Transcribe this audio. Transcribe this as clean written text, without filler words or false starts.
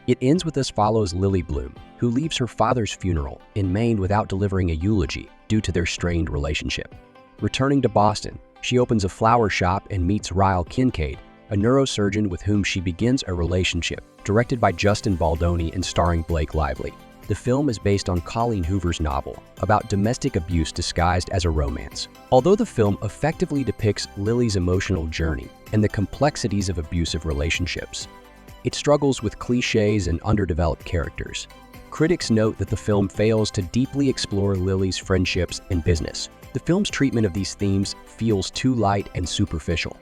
It ends with us follows Lily Bloom, who leaves her father's funeral in Maine without delivering a eulogy due to their strained relationship. Returning to Boston, she opens a flower shop and meets Ryle Kincaid, a neurosurgeon with whom she begins a relationship. Directed by Justin Baldoni and starring Blake Lively, the film is based on Colleen Hoover's novel about domestic abuse disguised as a romance. Although the film effectively depicts Lily's emotional journey and the complexities of abusive relationships, it struggles with cliches and underdeveloped characters. Critics note that the film fails to deeply explore Lily's friendships and business. The film's treatment of these themes feels too light and superficial.